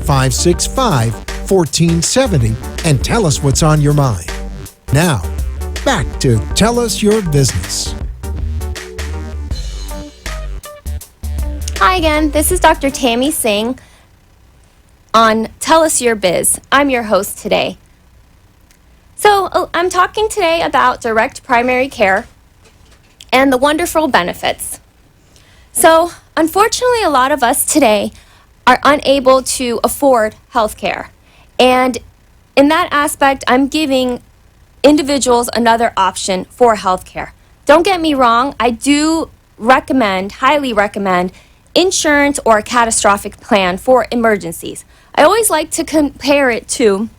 888-565-1470 and tell us what's on your mind. Now, back to Tell Us Your Business. Hi again, this is Dr. Tammy Singh on Tell Us Your Biz. I'm your host today. So I'm talking today about direct primary care and the wonderful benefits. So unfortunately, a lot of us today are unable to afford health care. And in that aspect, I'm giving individuals another option for health care. Don't get me wrong, I do highly recommend insurance or a catastrophic plan for emergencies. I always like to compare it to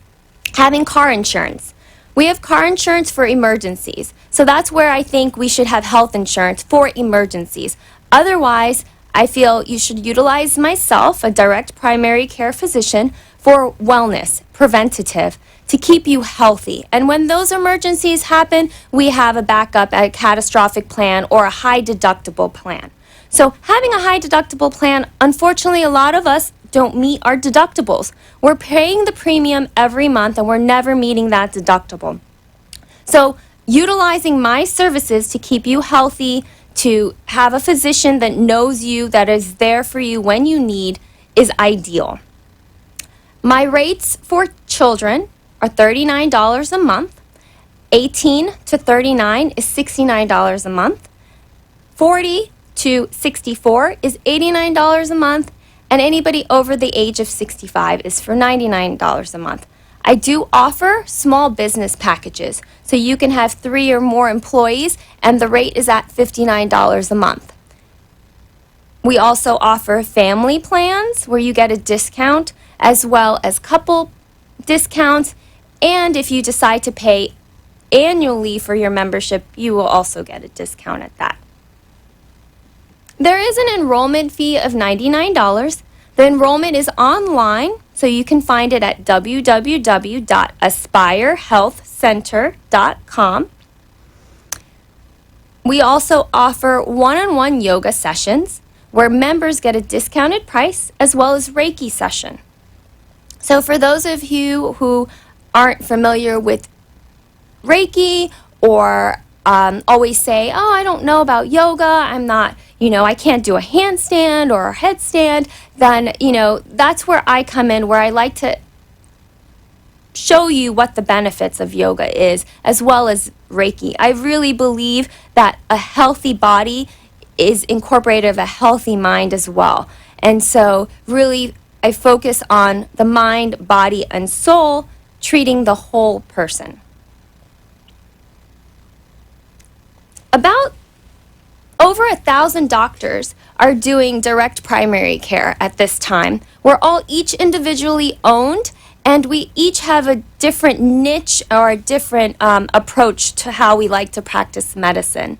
having car insurance. We have car insurance for emergencies, so that's where I think we should have health insurance for emergencies. Otherwise, I feel you should utilize myself, a direct primary care physician, for wellness, preventative, to keep you healthy. And when those emergencies happen, we have a backup, a catastrophic plan, or a high deductible plan. So having a high deductible plan, unfortunately, a lot of us don't meet our deductibles. We're paying the premium every month and we're never meeting that deductible. So utilizing my services to keep you healthy, to have a physician that knows you, that is there for you when you need, is ideal. My rates for children are $39 a month. 18 to 39 is $69 a month. 40 to 64 is $89 a month, and anybody over the age of 65 is for $99 a month. I do offer small business packages, so you can have 3 or more employees, and the rate is at $59 a month. We also offer family plans where you get a discount, as well as couple discounts, and if you decide to pay annually for your membership, you will also get a discount at that. There is an enrollment fee of $99. The enrollment is online, so you can find it at www.aspirehealthcenter.com. We also offer one-on-one yoga sessions where members get a discounted price as well as Reiki session. So for those of you who aren't familiar with Reiki or always say, oh, I don't know about yoga, I'm not, I can't do a handstand or a headstand, then, that's where I come in, where I like to show you what the benefits of yoga is, as well as Reiki. I really believe that a healthy body is incorporated of a healthy mind as well. And so really, I focus on the mind, body, and soul, treating the whole person. About over 1,000 doctors are doing direct primary care at this time. We're all each individually owned, and we each have a different niche or a different approach to how we like to practice medicine.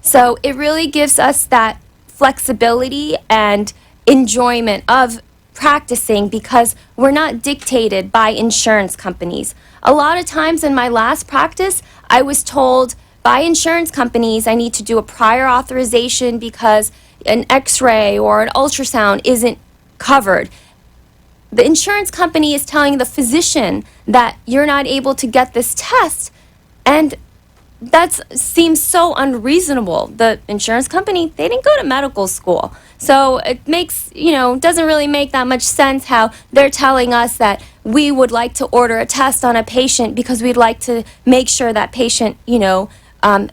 So it really gives us that flexibility and enjoyment of practicing because we're not dictated by insurance companies. A lot of times in my last practice, I was told by insurance companies I need to do a prior authorization because an x-ray or an ultrasound isn't covered. The insurance company is telling the physician that you're not able to get this test, and that seems so unreasonable. The insurance company, they didn't go to medical school. So it makes, doesn't really make that much sense how they're telling us that we would like to order a test on a patient because we'd like to make sure that patient,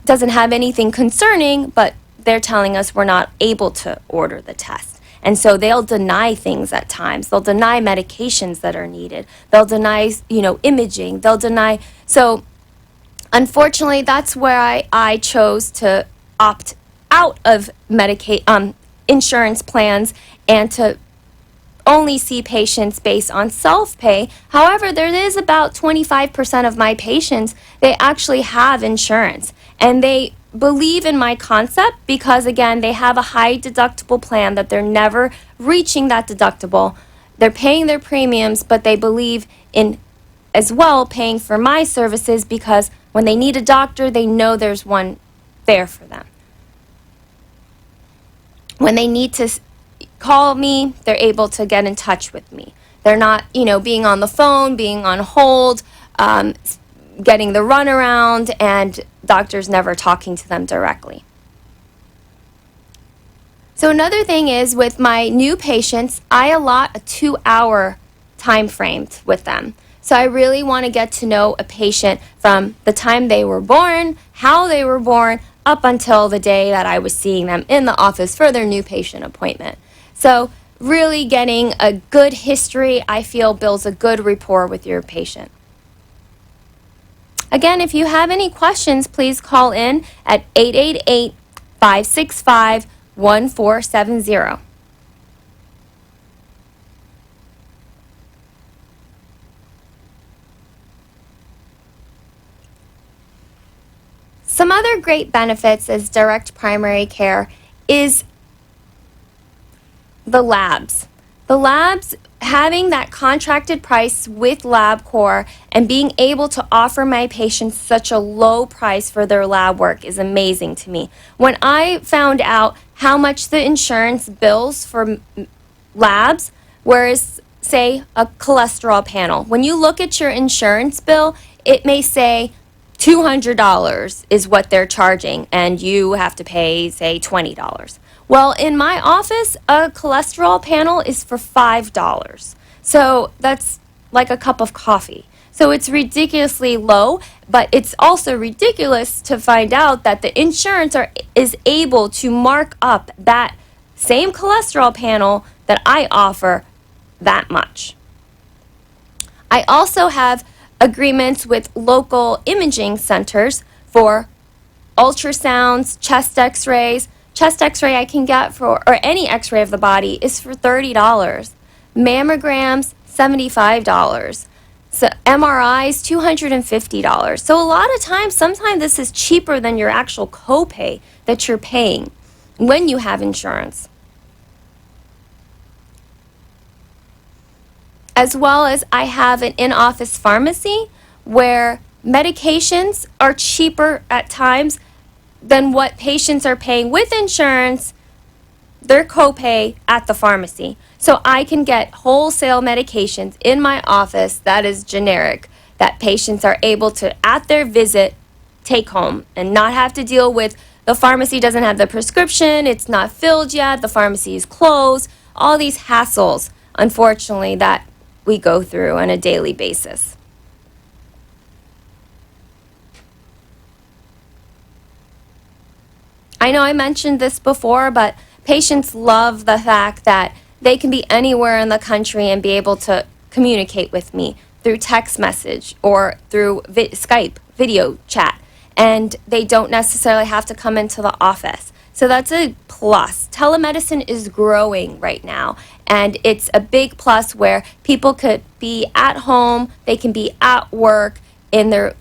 doesn't have anything concerning, but they're telling us we're not able to order the test. And so they'll deny things at times. They'll deny medications that are needed. They'll deny, imaging. They'll deny. So unfortunately, that's where I chose to opt out of insurance plans and to only see patients based on self-pay. However, there is about 25% of my patients, they actually have insurance. And they believe in my concept because, again, they have a high deductible plan that they're never reaching that deductible. They're paying their premiums, but they believe in as well paying for my services because when they need a doctor, they know there's one there for them. When they need to call me, they're able to get in touch with me. They're not, being on the phone, being on hold, getting the runaround, and doctors never talking to them directly. So another thing is, with my new patients, I allot a 2-hour time frame with them. So I really want to get to know a patient from the time they were born, how they were born, up until the day that I was seeing them in the office for their new patient appointment. So really getting a good history, I feel, builds a good rapport with your patient. Again, if you have any questions, please call in at 888-565-1470. Some other great benefits as direct primary care is the labs. The labs, having that contracted price with LabCorp and being able to offer my patients such a low price for their lab work is amazing to me. When I found out how much the insurance bills for labs, whereas, say, a cholesterol panel, when you look at your insurance bill, it may say $200 is what they're charging, and you have to pay, say, $20. Well, in my office, a cholesterol panel is for $5. So that's like a cup of coffee. So it's ridiculously low, but it's also ridiculous to find out that the insurance is able to mark up that same cholesterol panel that I offer that much. I also have agreements with local imaging centers for ultrasounds, chest x-rays. Chest x-ray I can get for, or any x-ray of the body, is for $30. Mammograms, $75. So MRIs, $250. So a lot of times, sometimes this is cheaper than your actual copay that you're paying when you have insurance. As well as I have an in-office pharmacy where medications are cheaper at times than what patients are paying with insurance, their copay at the pharmacy. So I can get wholesale medications in my office that is generic, that patients are able to, at their visit, take home and not have to deal with the pharmacy doesn't have the prescription, it's not filled yet, the pharmacy is closed, all these hassles, unfortunately, that we go through on a daily basis. I know I mentioned this before, but patients love the fact that they can be anywhere in the country and be able to communicate with me through text message or through Skype video chat, and they don't necessarily have to come into the office. So that's a plus. Telemedicine is growing right now, and it's a big plus where people could be at home, they can be at work in their,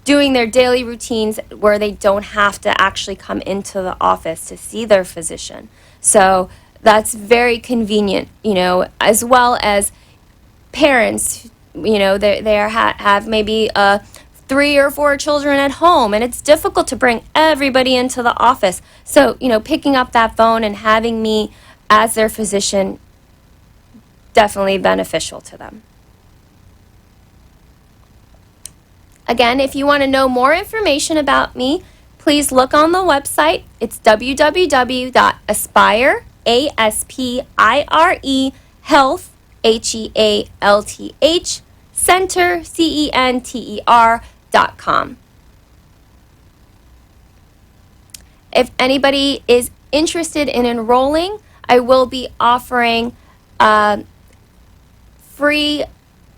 doing their daily routines where they don't have to actually come into the office to see their physician. So that's very convenient, as well as parents, they have maybe 3 or 4 children at home, and it's difficult to bring everybody into the office. So, picking up that phone and having me as their physician, definitely beneficial to them. Again, if you want to know more information about me, please look on the website. It's www.aspire, A-S-P-I-R-E, health, H-E-A-L-T-H, center, C-E-N-T-E-R.com. If anybody is interested in enrolling, I will be offering a free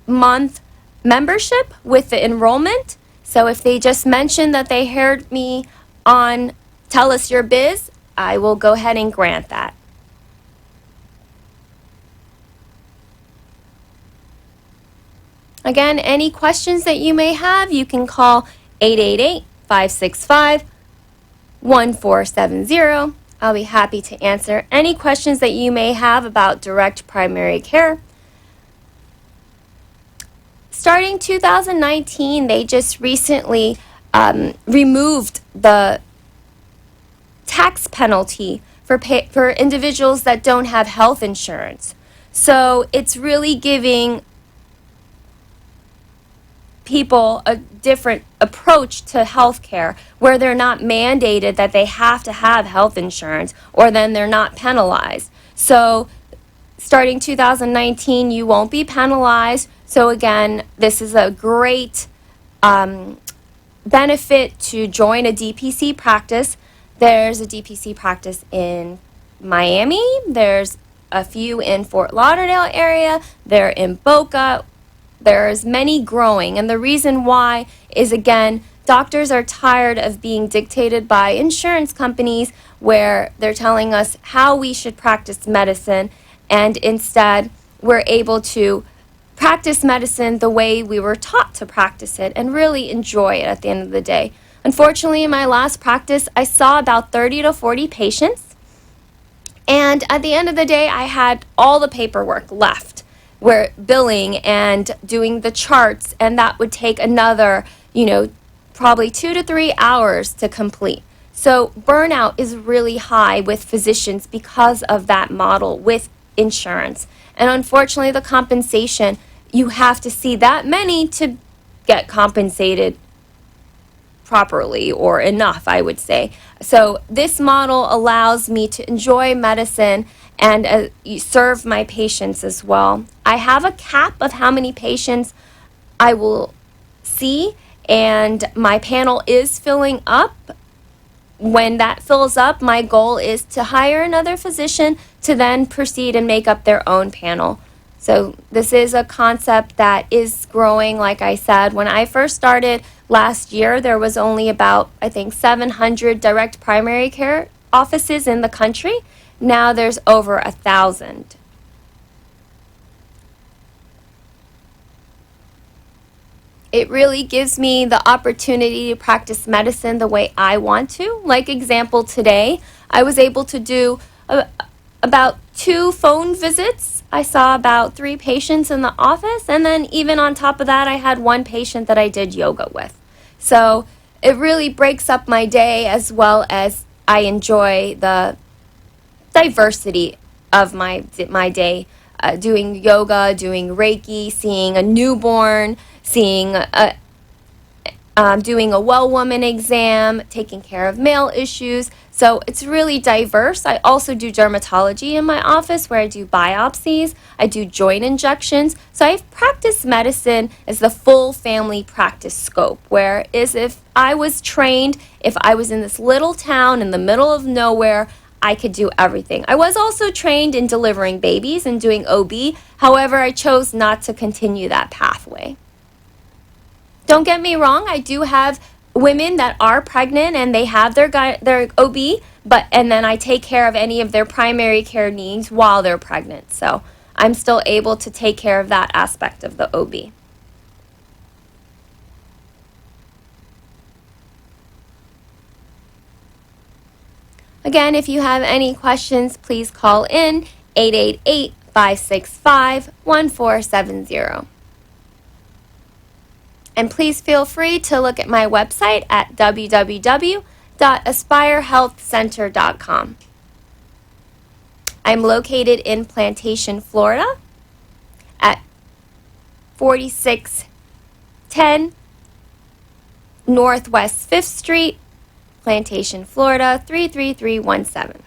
month membership with the enrollment. So if they just mention that they heard me on Tell Us Your Biz, I will go ahead and grant that. Again, any questions that you may have, you can call 888-565-1470. I'll be happy to answer any questions that you may have about direct primary care. Starting 2019, they just recently removed the tax penalty for individuals that don't have health insurance. So it's really giving people a different approach to healthcare where they're not mandated that they have to have health insurance, or then they're not penalized. So starting 2019, you won't be penalized. So again, this is a great benefit to join a DPC practice. There's a DPC practice in Miami. There's a few in Fort Lauderdale area. They're in Boca. There's many growing. And the reason why is, again, doctors are tired of being dictated by insurance companies where they're telling us how we should practice medicine, and instead we're able to practice medicine the way we were taught to practice it and really enjoy it at the end of the day. Unfortunately, in my last practice, I saw about 30 to 40 patients, and at the end of the day, I had all the paperwork left, where billing and doing the charts, and that would take another, probably 2 to 3 hours to complete. So burnout is really high with physicians because of that model with insurance. And unfortunately, the compensation, you have to see that many to get compensated properly, or enough, I would say. So this model allows me to enjoy medicine and serve my patients as well. I have a cap of how many patients I will see, and my panel is filling up. When that fills up, my goal is to hire another physician to then proceed and make up their own panel. So this is a concept that is growing. Like I said, when I first started last year, there was only about, I think, 700 direct primary care offices in the country. Now there's over 1,000. It really gives me the opportunity to practice medicine the way I want to. Like example, today, I was able to do about 2 phone visits. I saw about 3 patients in the office, and then even on top of that, I had 1 patient that I did yoga with. So it really breaks up my day, as well as I enjoy the diversity of my day, doing yoga, doing Reiki, seeing a newborn, doing a well woman exam, taking care of male issues. So it's really diverse. I also do dermatology in my office, where I do biopsies. I do joint injections. So I've practiced medicine as the full family practice scope, whereas if I was trained, if I was in this little town in the middle of nowhere, I could do everything. I was also trained in delivering babies and doing OB. However, I chose not to continue that pathway. Don't get me wrong, I do have women that are pregnant and they have their OB, and then I take care of any of their primary care needs while they're pregnant. So I'm still able to take care of that aspect of the OB. Again, if you have any questions, please call in 888-565-1470. And please feel free to look at my website at www.aspirehealthcenter.com. I'm located in Plantation, Florida at 4610 Northwest 5th Street, Plantation, Florida 33317.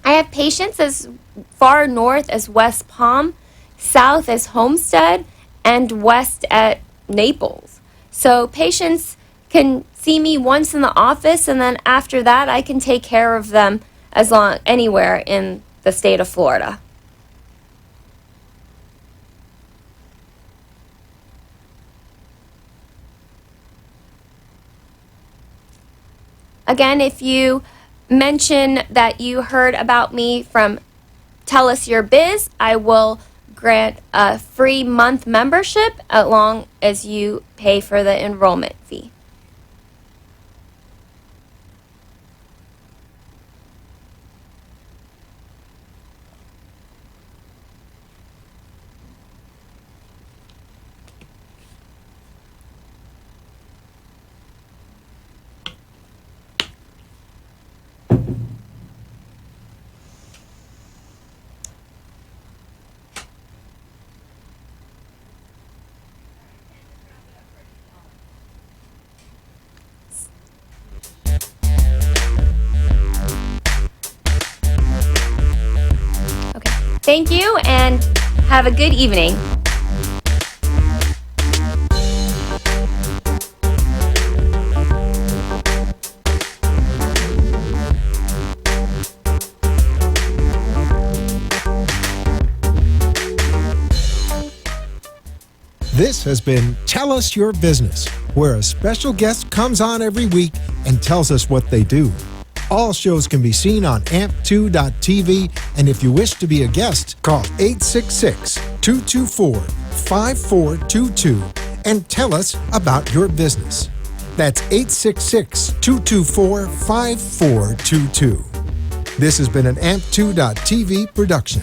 I have patients as far north as West Palm, south as Homestead, and west at Naples. So patients can see me once in the office, and then after that I can take care of them anywhere in the state of Florida. Again, if you mention that you heard about me from Tell Us Your Biz, I will grant a free month membership as long as you pay for the enrollment fee. Thank you and have a good evening. This has been Tell Us Your Business, where a special guest comes on every week and tells us what they do. All shows can be seen on AMP2TV, and if you wish to be a guest, call 866-224-5422 and tell us about your business. That's 866-224-5422. This has been an AMP2TV production.